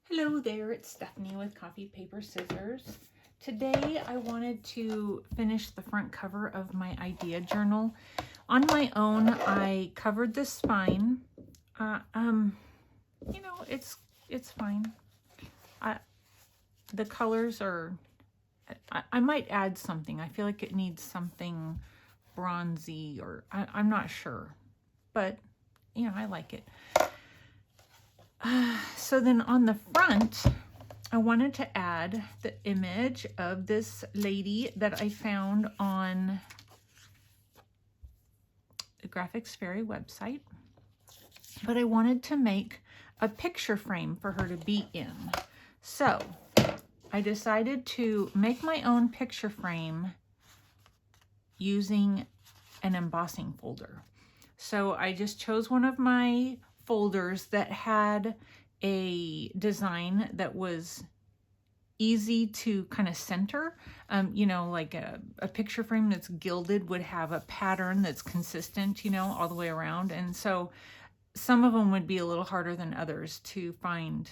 Hello there, it's Stephanie with Coffee, Paper, Scissors. Today I wanted to finish the front cover of my idea journal. On my own, I covered the spine. It's fine. The colors are, I might add something. I feel like it needs something bronzy or I'm not sure, but I like it. So then on the front, I wanted to add the image of this lady that I found on the Graphics Fairy website, but I wanted to make a picture frame for her to be in. So I decided to make my own picture frame using an embossing folder. So I just chose one of my folders that had a design that was easy to kind of center. Like a picture frame that's gilded would have a pattern that's consistent, all the way around. And so some of them would be a little harder than others to find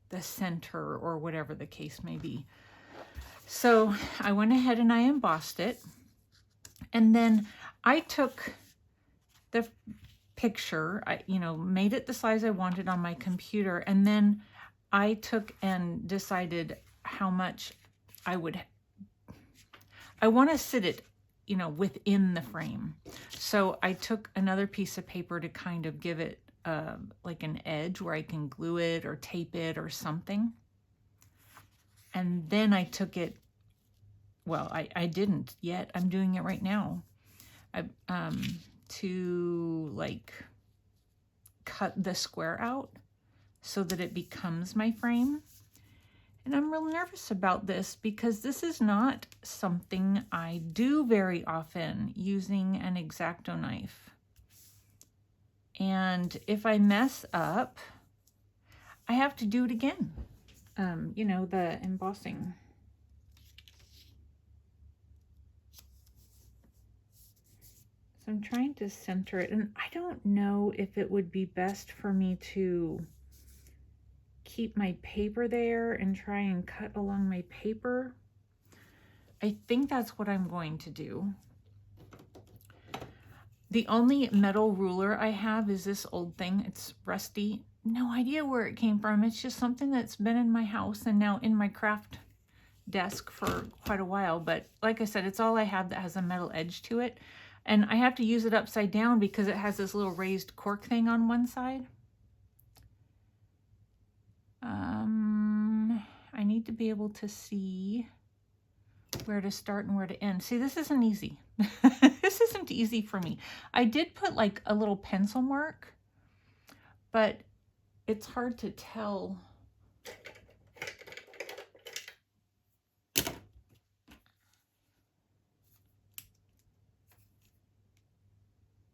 the center or whatever the case may be. So I went ahead and I embossed it. And then I took the picture, I made it the size I wanted on my computer, and then I took and decided how much I want to sit it, within the frame. So I took another piece of paper to kind of give it like an edge where I can glue it or tape it or something. And then I took it, well, I didn't yet. I'm doing it right now. To like cut the square out so that it becomes my frame. And I'm real nervous about this because this is not something I do very often, using an X-Acto knife. And if I mess up, I have to do it again. The embossing. So I'm trying to center it, and I don't know if it would be best for me to keep my paper there and try and cut along my paper. I think that's what I'm going to do. The only metal ruler I have is this old thing. It's rusty. No idea where it came from. It's just something that's been in my house and now in my craft desk for quite a while. But like I said, it's all I have that has a metal edge to it. And I have to use it upside down because it has this little raised cork thing on one side. I need to be able to see where to start and where to end. See, this isn't easy. This isn't easy for me. I did put like a little pencil mark, but it's hard to tell.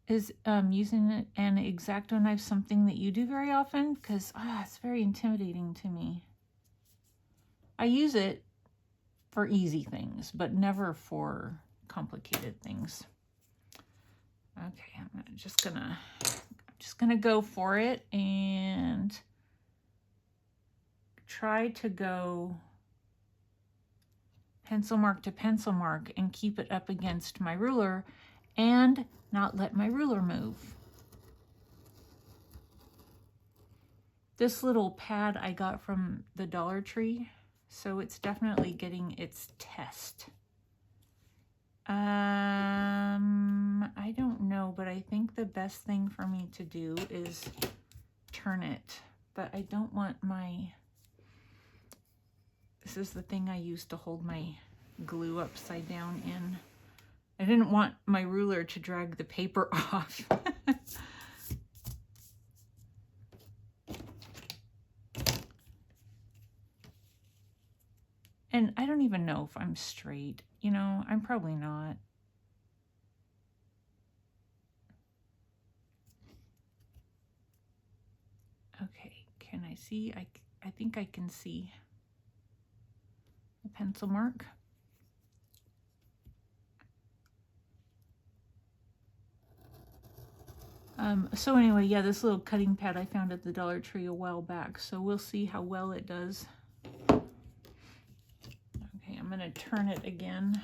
Is using an X-Acto knife something that you do very often? Because it's very intimidating to me. I use it for easy things, but never for complicated things. Okay, I'm just gonna go for it and try to go pencil mark to pencil mark and keep it up against my ruler and not let my ruler move. This little pad I got from the Dollar Tree, so it's definitely getting its test. I don't know, but I think the best thing for me to do is turn it, but I don't want this is the thing I used to hold my glue upside down in. I didn't want my ruler to drag the paper off. And I don't even know if I'm straight. I'm probably not. Okay, can I see? I think I can see the pencil mark. So anyway, yeah, this little cutting pad I found at the Dollar Tree a while back, so we'll see how well it does. Okay, I'm gonna turn it again.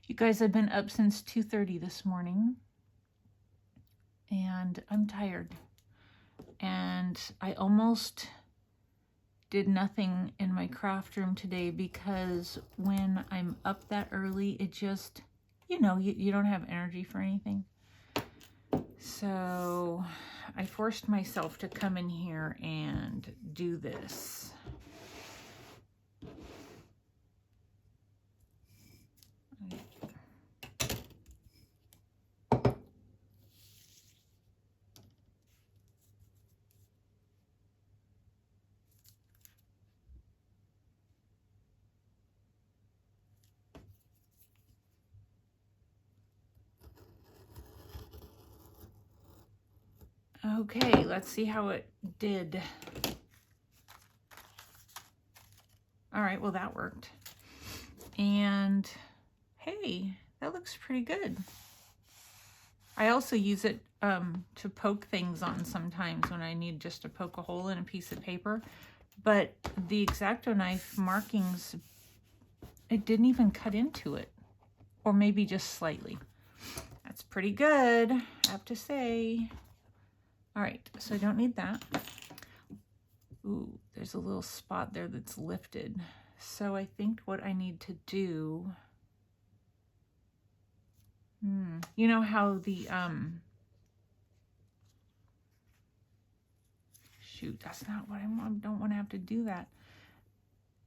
You guys, I've been up since 2:30 this morning, and I'm tired. And I almost did nothing in my craft room today because when I'm up that early, it just, you know, you don't have energy for anything. So I forced myself to come in here and do this. Okay, let's see how it did. All right, well, that worked. And hey, that looks pretty good. I also use it to poke things on sometimes when I need just to poke a hole in a piece of paper. But the X-Acto knife markings, it didn't even cut into it. Or maybe just slightly. That's pretty good, I have to say. All right, so I don't need that. Ooh, there's a little spot there that's lifted. So I think what I need to do, you know how the, shoot, that's not what I want. I don't want to have to do that.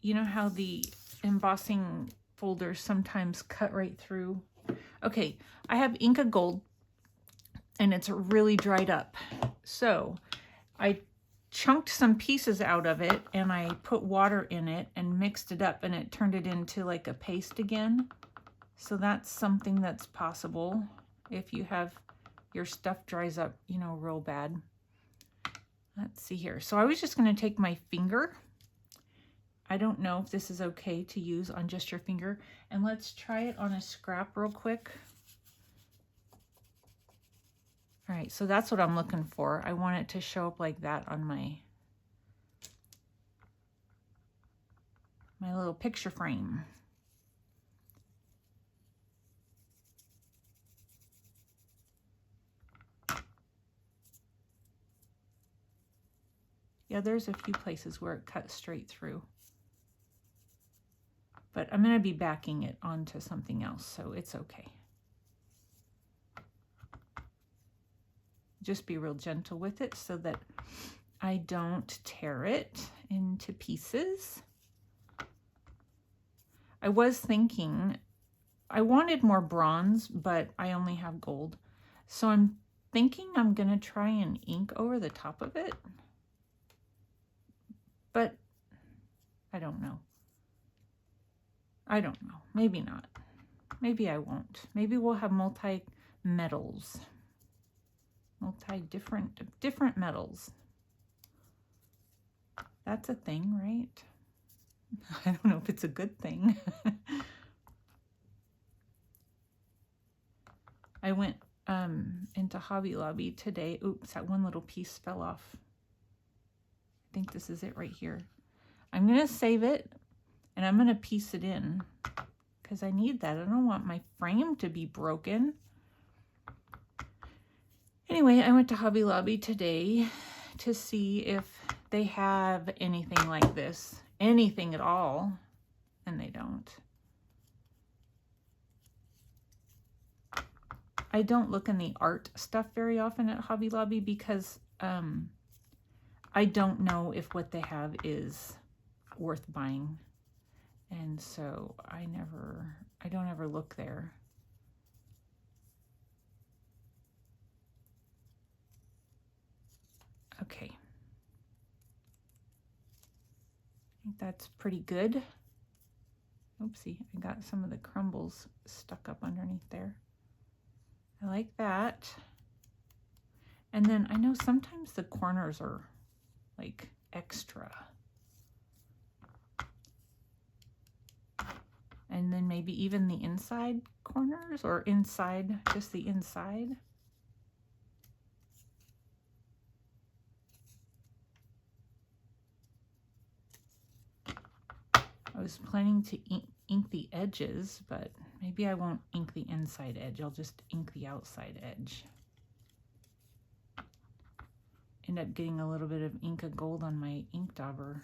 You know how the embossing folders sometimes cut right through? Okay, I have Inca Gold, and it's really dried up. So I chunked some pieces out of it, and I put water in it and mixed it up, and it turned it into like a paste again. So that's something that's possible if you have your stuff dries up, you know, real bad. Let's see here. So I was just going to take my finger. I don't know if this is okay to use on just your finger. And let's try it on a scrap real quick. All right, so that's what I'm looking for. I want it to show up like that on my little picture frame. Yeah, there's a few places where it cuts straight through. But I'm going to be backing it onto something else, so it's okay. Just be real gentle with it so that I don't tear it into pieces. I was thinking I wanted more bronze, but I only have gold. So I'm thinking I'm going to try and ink over the top of it. But I don't know. I don't know. Maybe not. Maybe I won't. Maybe we'll have multi-metals. Different metals. That's a thing, right? I don't know if it's a good thing. I went into Hobby Lobby today. Oops, that one little piece fell off. I think this is it right here. I'm going to save it, and I'm going to piece it in because I need that. I don't want my frame to be broken. Anyway, I went to Hobby Lobby today to see if they have anything like this. Anything at all. And they don't. I don't look in the art stuff very often at Hobby Lobby because I don't know if what they have is worth buying. And so I don't ever look there. Okay. I think that's pretty good. Oopsie, I got some of the crumbles stuck up underneath there. I like that. And then I know sometimes the corners are like extra. And then maybe even the inside corners, or inside, just the inside. I was planning to ink the edges, but maybe I won't ink the inside edge. I'll just ink the outside edge. End up getting a little bit of Inca Gold on my ink dauber.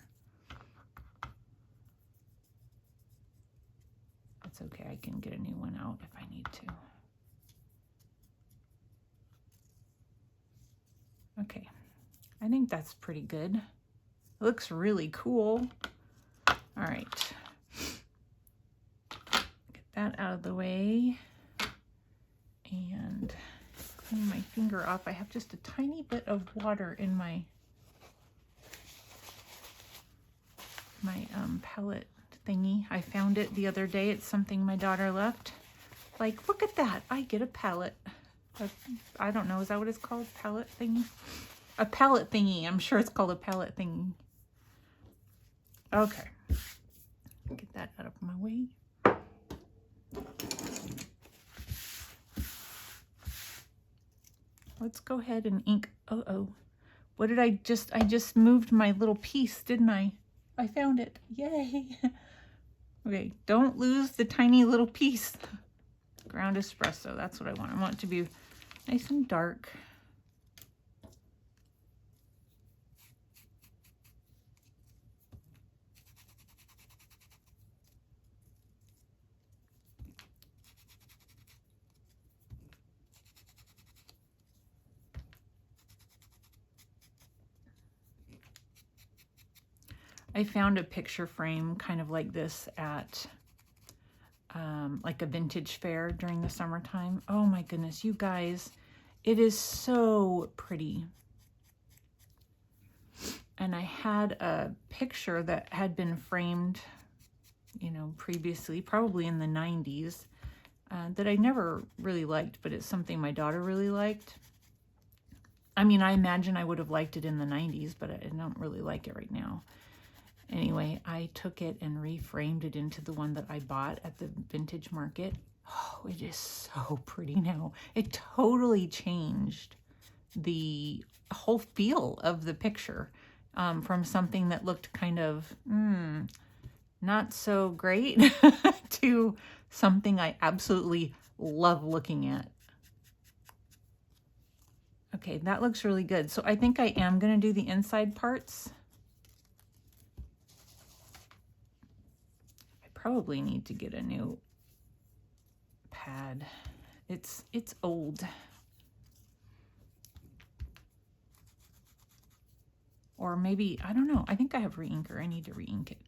That's okay, I can get a new one out if I need to. Okay, I think that's pretty good. It looks really cool. All right, get that out of the way and clean my finger off. I have just a tiny bit of water in my palette thingy. I found it the other day. It's something my daughter left. Like, look at that. I get a palette. I don't know. Is that what it's called? Palette thingy? A palette thingy. I'm sure it's called a palette thingy. Okay. Get that out of my way. Let's go ahead and ink. Uh-oh. What did I just moved my little piece, didn't I? I found it. Yay. Okay, don't lose the tiny little piece. Ground espresso, that's what I want. I want it to be nice and dark. I found a picture frame kind of like this at like a vintage fair during the summertime. Oh my goodness, you guys, it is so pretty. And I had a picture that had been framed, you know, previously, probably in the 90s, that I never really liked, but it's something my daughter really liked. I mean, I imagine I would have liked it in the 90s, but I don't really like it right now. Anyway, I took it and reframed it into the one that I bought at the vintage market. Oh, it is so pretty now. It totally changed the whole feel of the picture, from something that looked kind of not so great to something I absolutely love looking at. Okay, that looks really good. So I think I am going to do the inside parts. Probably need to get a new pad. It's old. Or maybe, I don't know. I think I have re-inker. I need to re-ink it.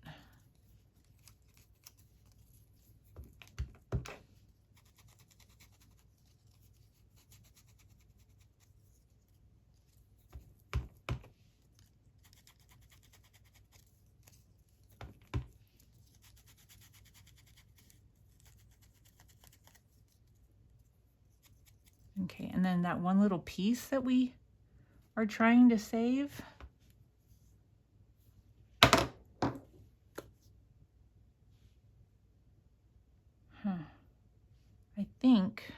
Okay, and then that one little piece that we are trying to save. I think,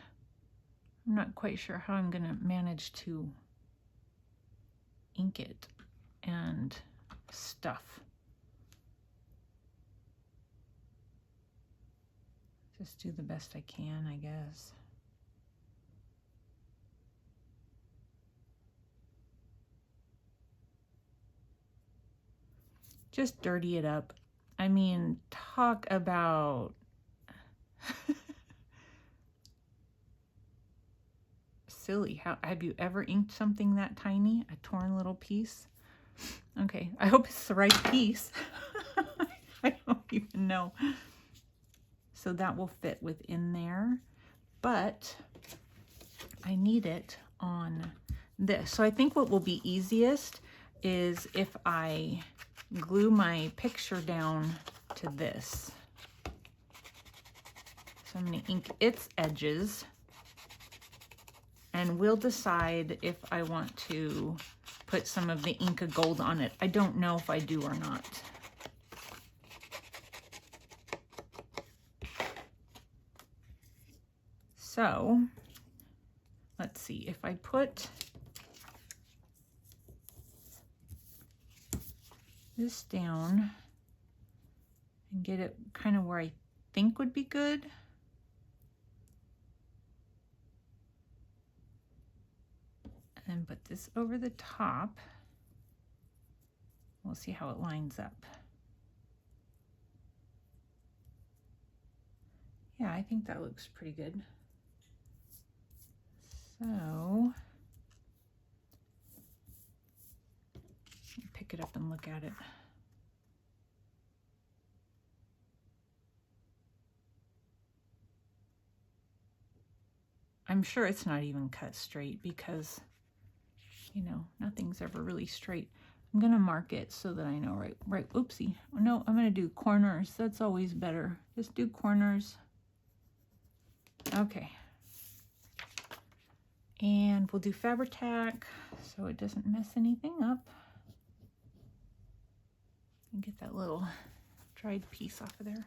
I'm not quite sure how I'm gonna manage to ink it and stuff. Just do the best I can, I guess. Just dirty it up. I mean, talk about silly. How have you ever inked something that tiny? A torn little piece? Okay, I hope it's the right piece. I don't even know. So that will fit within there, but I need it on this. So I think what will be easiest is if I glue my picture down to this. So I'm going to ink its edges, and we'll decide if I want to put some of the Inca Gold on it. I don't know if I do or not. So let's see, if I put this down and get it kind of where I think would be good. And then put this over the top. We'll see how it lines up. Yeah, I think that looks pretty good. So pick it up and look at it. I'm sure it's not even cut straight because, you know, nothing's ever really straight. I'm gonna mark it so that I know right, oopsie. No, I'm gonna do corners. That's always better. Just do corners. Okay. And we'll do Fabri-Tac so it doesn't mess anything up. And get that little dried piece off of there.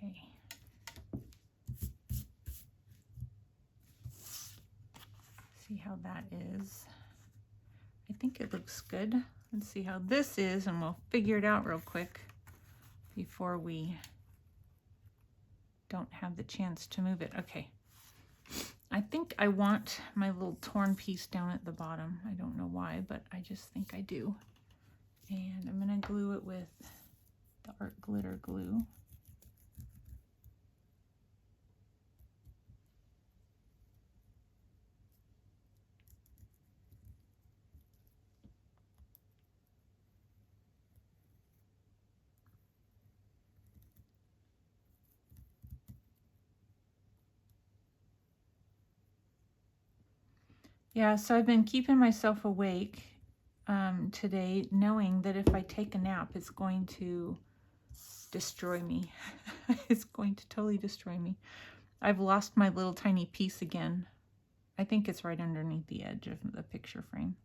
Okay. See how that is. I think it looks good. Let's see how this is and we'll figure it out real quick before we don't have the chance to move it. Okay. I think I want my little torn piece down at the bottom. I don't know why, but I just think I do. And I'm gonna glue it with the art glitter glue. Yeah, so I've been keeping myself awake today, knowing that if I take a nap, it's going to destroy me. It's going to totally destroy me. I've lost my little tiny piece again. I think it's right underneath the edge of the picture frame.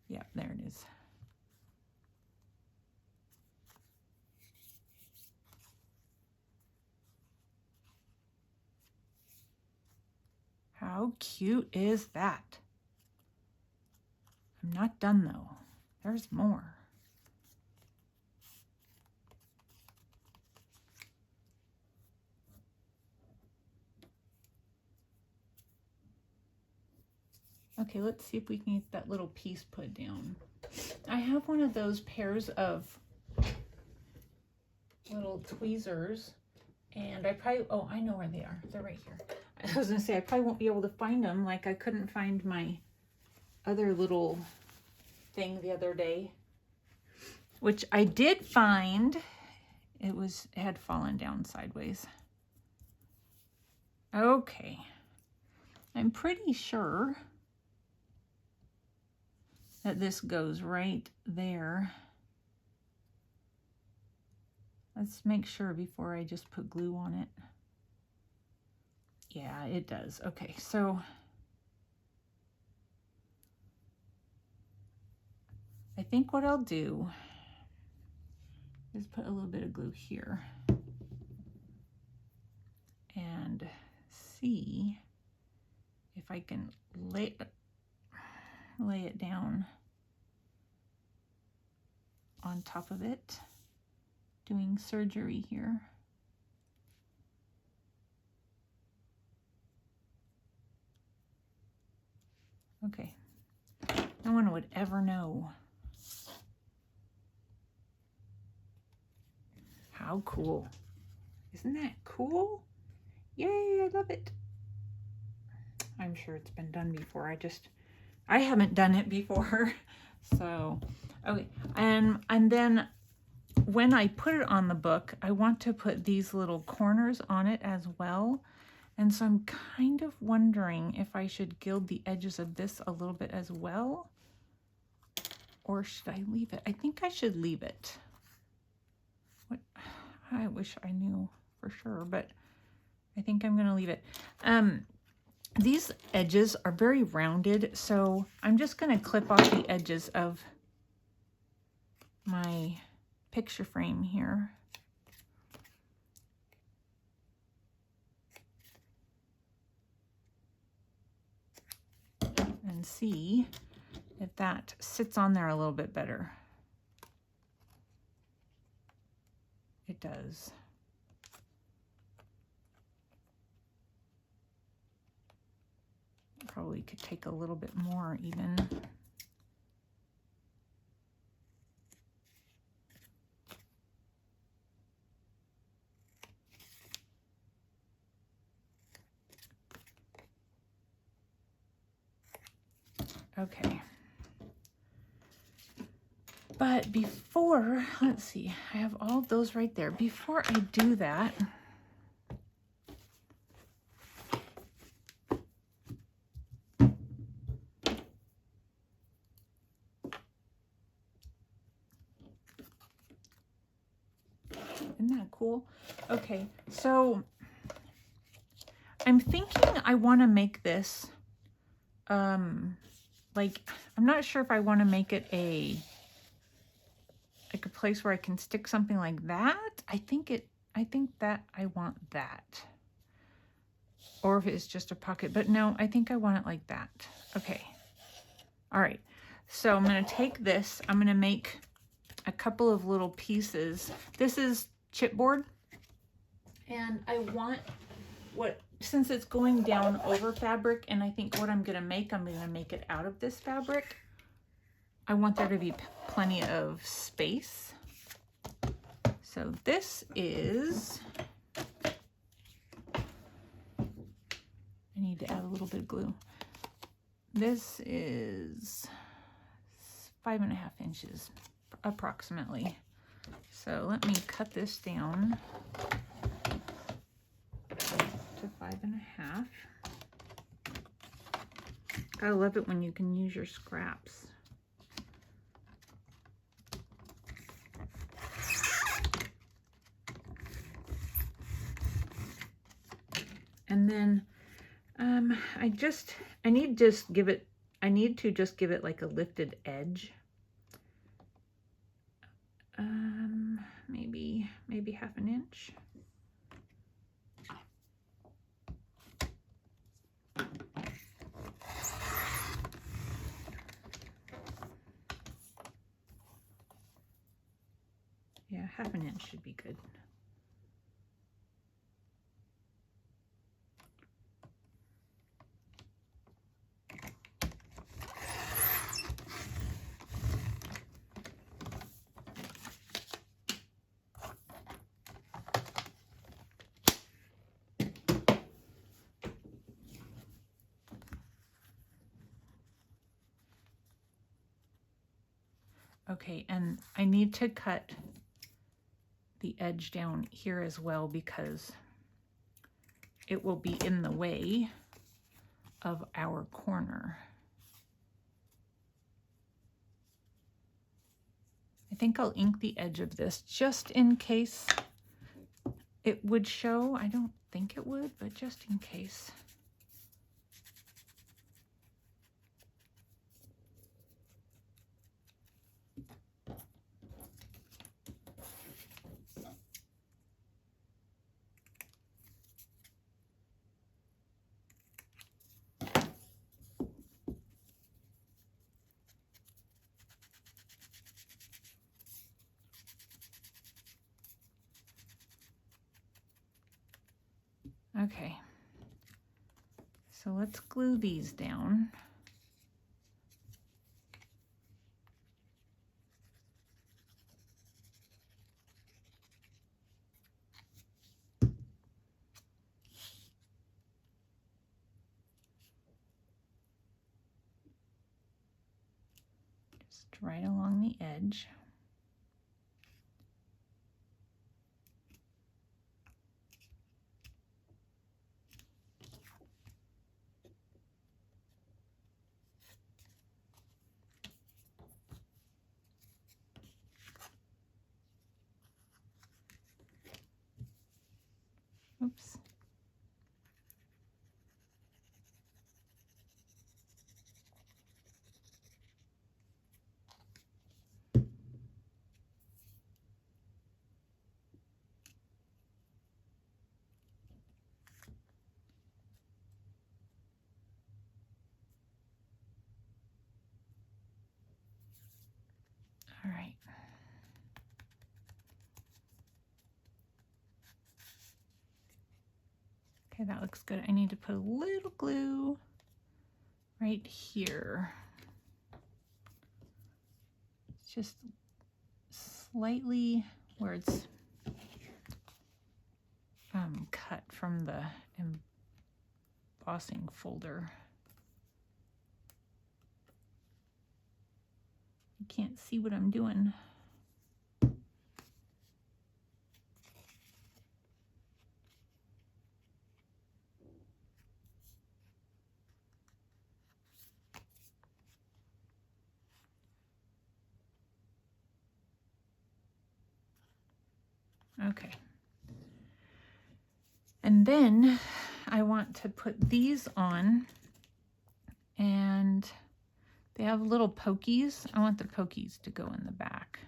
Yeah, there it is. How cute is that? I'm not done though. There's more. Okay, let's see if we can get that little piece put down. I have one of those pairs of little tweezers, and I probably, oh, I know where they are. They're right here. I was gonna say, I probably won't be able to find them. Like I couldn't find my other little thing the other day, which I did find. It had fallen down sideways. Okay. I'm pretty sure that this goes right there. Let's make sure before I just put glue on it. Yeah, it does. Okay, so I think what I'll do is put a little bit of glue here and see if I can lay it down on top of it, doing surgery here. Okay, no one would ever know. How cool. Isn't that cool? Yay, I love it. I'm sure it's been done before. I just I haven't done it before. So, okay. And then when I put it on the book, I want to put these little corners on it as well. And so I'm kind of wondering if I should gild the edges of this a little bit as well, or should I leave it? I think I should leave it. What? I wish I knew for sure, but I think I'm going to leave it. These edges are very rounded, so I'm just going to clip off the edges of my picture frame here. And see if that sits on there a little bit better. It does. Probably could take a little bit more even. Okay. But before, let's see, I have all those right there. Before I do that, isn't that cool? Okay, so I'm thinking I want to make this, like, I'm not sure if I want to make it like a place where I can stick something like that. I think that I want that. Or if it's just a pocket, but no, I think I want it like that. Okay. All right. So I'm going to take this, I'm going to make a couple of little pieces. This is chipboard, and I want since it's going down over fabric, and I think what I'm going to make it out of this fabric. I want there to be plenty of space. So this is, I need to add a little bit of glue. This is 5.5 inches approximately. So let me cut this down to 5.5. I love it when you can use your scraps. And then I need to just give it like a lifted edge. Maybe 1/2 inch. Yeah, 1/2 inch should be good. Okay, and I need to cut the edge down here as well because it will be in the way of our corner. I think I'll ink the edge of this just in case it would show. I don't think it would, but just in case. Okay, so let's glue these down. Just right along the edge. Oops. All right. Okay, that looks good. I need to put a little glue right here. Just slightly where it's cut from the embossing folder. You can't see what I'm doing. Okay. And then I want to put these on, and they have little pokies. I want the pokies to go in the back.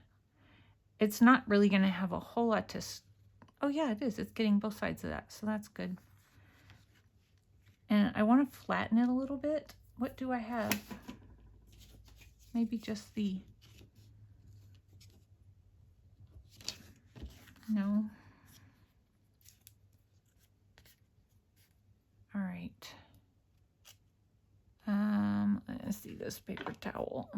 It's not really going to have a whole lot to... Oh yeah, it is. It's getting both sides of that, so that's good. And I want to flatten it a little bit. What do I have? Maybe just the... No. All right. Let's see this paper towel.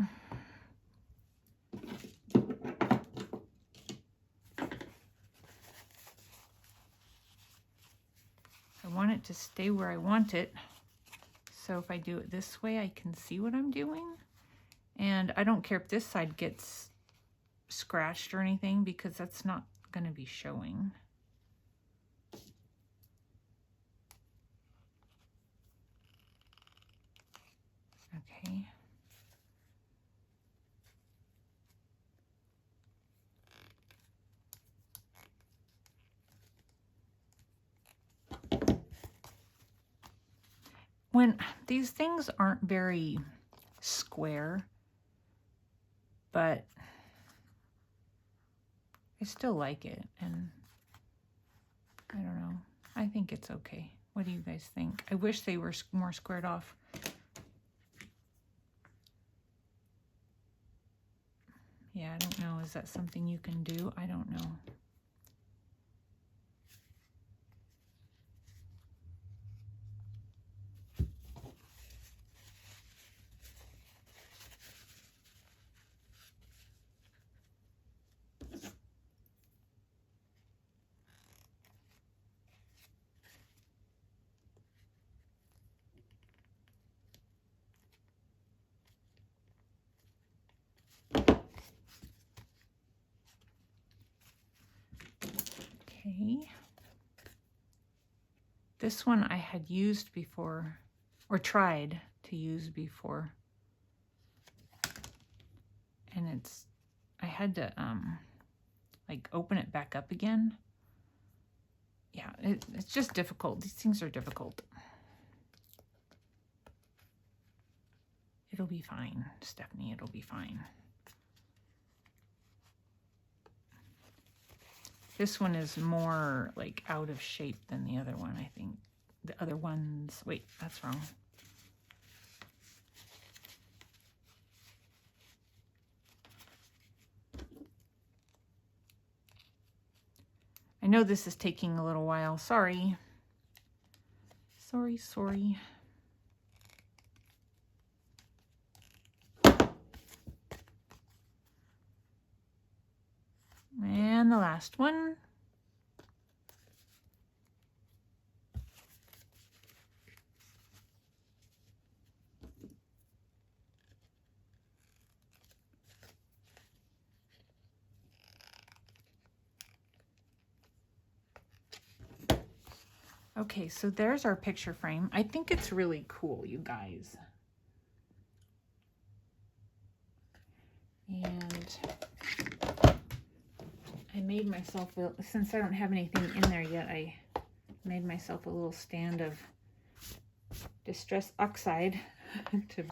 I want it to stay where I want it. So if I do it this way, I can see what I'm doing. And I don't care if this side gets scratched or anything, because that's not going to be showing. Okay. When these things aren't very square, but I still like it, and I don't know. I think it's okay. What do you guys think? I wish they were more squared off. Yeah, I don't know. Is that something you can do? I don't know. Okay. This one I had used before, or tried to use before. And I had to like open it back up again. Yeah, it's just difficult. These things are difficult. It'll be fine, Stephanie, it'll be fine. This one is more like out of shape than the other one, I think. The other ones, wait, that's wrong. I know this is taking a little while, sorry. Sorry. And the last one. Okay, so there's our picture frame. I think it's really cool, you guys. And I made myself, since I don't have anything in there yet, I made myself a little stand of Distress Oxide to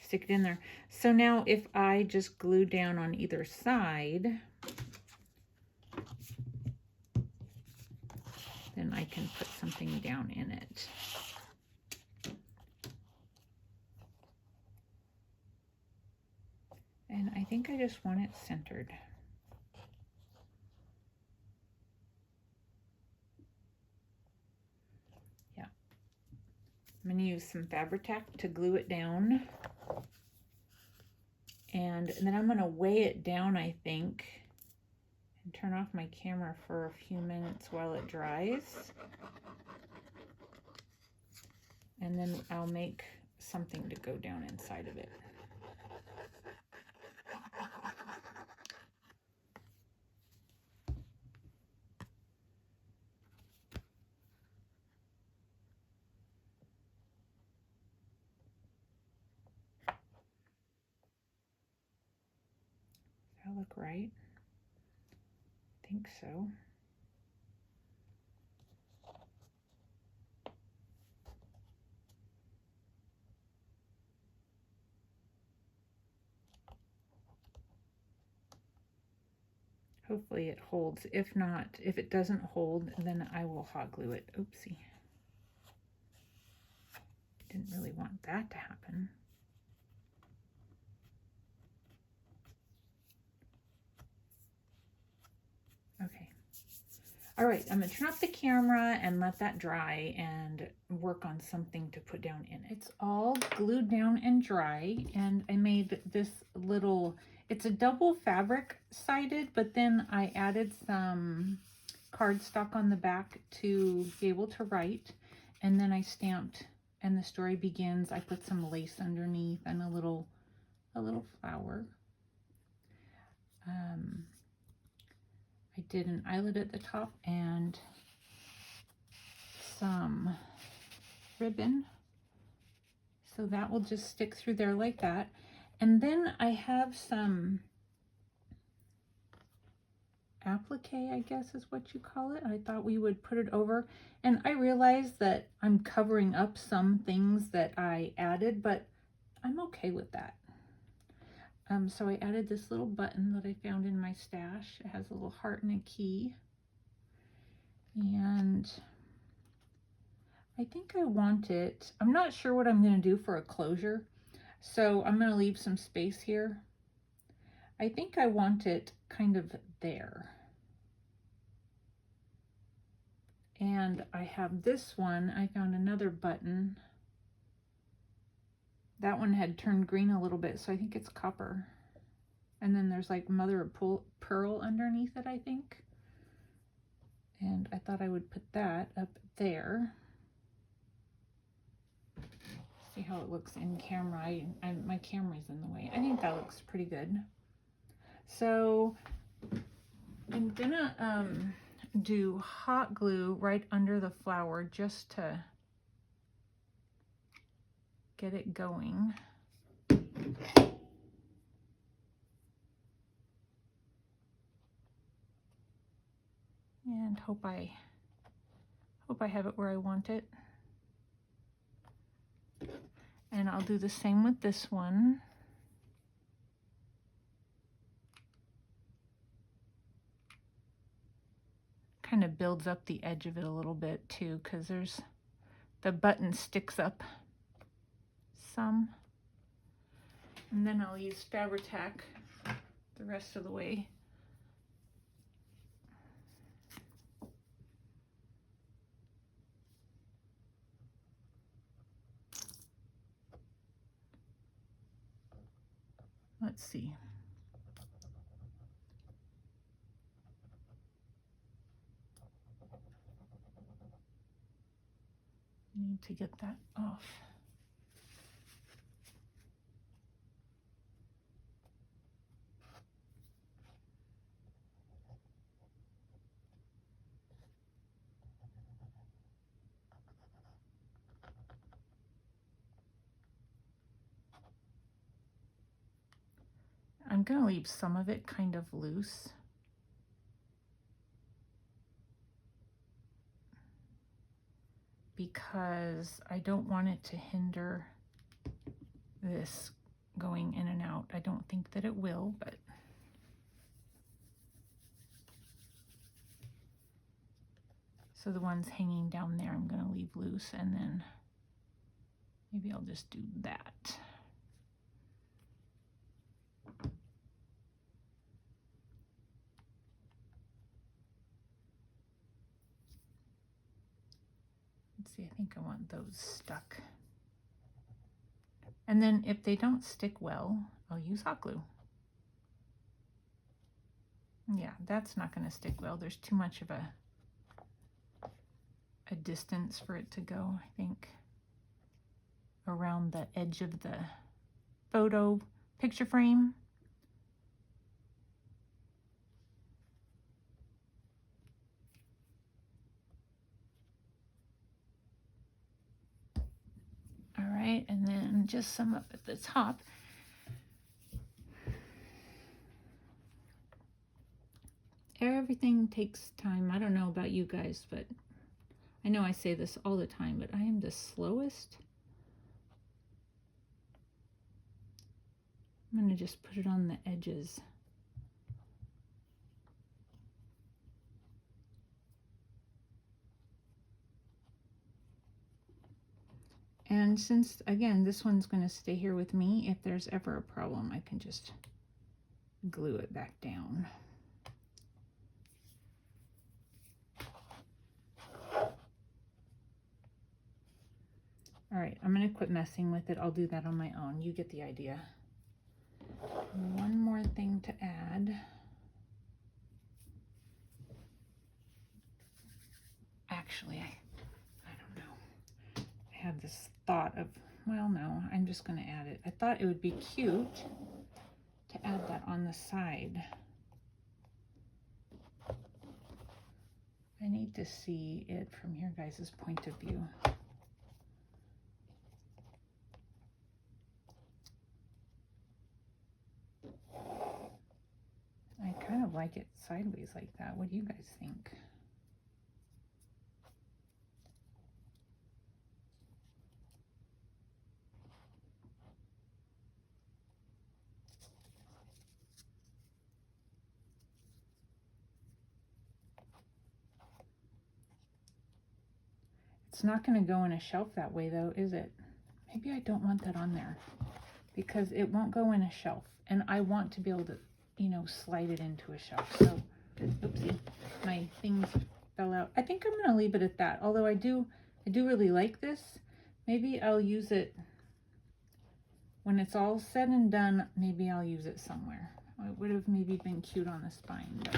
stick it in there. So now if I just glue down on either side, then I can put something down in it. And I think I just want it centered. Yeah. I'm going to use some Fabri-Tac to glue it down. And then I'm going to weigh it down, I think, and turn off my camera for a few minutes while it dries. And then I'll make something to go down inside of it. Does that look right? I think so. Hopefully it holds. If not, if it doesn't hold, then I will hot glue it. Oopsie. Didn't really want that to happen. Okay. All right, I'm gonna turn off the camera and let that dry and work on something to put down in it. It's all glued down and dry, and I made this little, it's a double fabric sided, but then I added some cardstock on the back to be able to write, and then I stamped "And the Story Begins." I put some lace underneath and a little flower. I did an eyelet at the top and some ribbon. So that will just stick through there like that. And then I have some applique, I guess is what you call it. I thought we would put it over. And I realized that I'm covering up some things that I added, but I'm okay with that. So I added this little button that I found in my stash. It has a little heart and a key. And I think I want it, I'm not sure what I'm going to do for a closure, so I'm going to leave some space here. I think I want it kind of there. And I have this one, I found another button. That one had turned green a little bit, so I think it's copper. And then there's like mother of pearl underneath it, I think. And I thought I would put that up there. See how it looks in camera. My camera's in the way. I think that looks pretty good. So I'm gonna do hot glue right under the flower just to get it going. And hope I have it where I want it. And I'll do the same with this one. Kind of builds up the edge of it a little bit too, because there's the button sticks up some. And then I'll use Fabri-Tac the rest of the way. Let's see. Need to get that off. I'm going to leave some of it kind of loose. Because I don't want it to hinder this going in and out. I don't think that it will, but so the ones hanging down there I'm going to leave loose, and then maybe I'll just do that. Let's see, I think I want those stuck. And then if they don't stick well, I'll use hot glue. Yeah, that's not going to stick well. There's too much of a distance for it to go, I think, around the edge of the photo picture frame. All right, and then just some up at the top. Everything takes time. I don't know about you guys, but I know I say this all the time, but I am the slowest. I'm going to just put it on the edges. And since, again, this one's going to stay here with me, if there's ever a problem, I can just glue it back down. All right, I'm going to quit messing with it. I'll do that on my own. You get the idea. One more thing to add. Actually, I don't know. I had this thought of, well, no, I'm just going to add it. I thought it would be cute to add that on the side. I need to see it from your guys' point of view. I kind of like it sideways like that. What do you guys think? It's not going to go in a shelf that way though, is it? Maybe I don't want that on there because it won't go in a shelf, and I want to be able to, you know, slide it into a shelf. So, oopsie, my things fell out. I think I'm going to leave it at that. Although I do really like this. Maybe I'll use it when it's all said and done. Maybe I'll use it somewhere. It would have maybe been cute on the spine. But...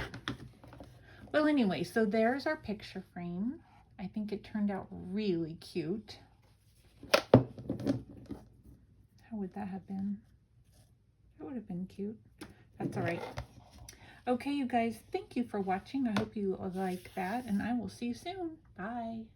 well, anyway, so there's our picture frame. I think it turned out really cute. How would that have been? That would have been cute. That's all right. Okay, you guys, thank you for watching. I hope you like that, and I will see you soon. Bye.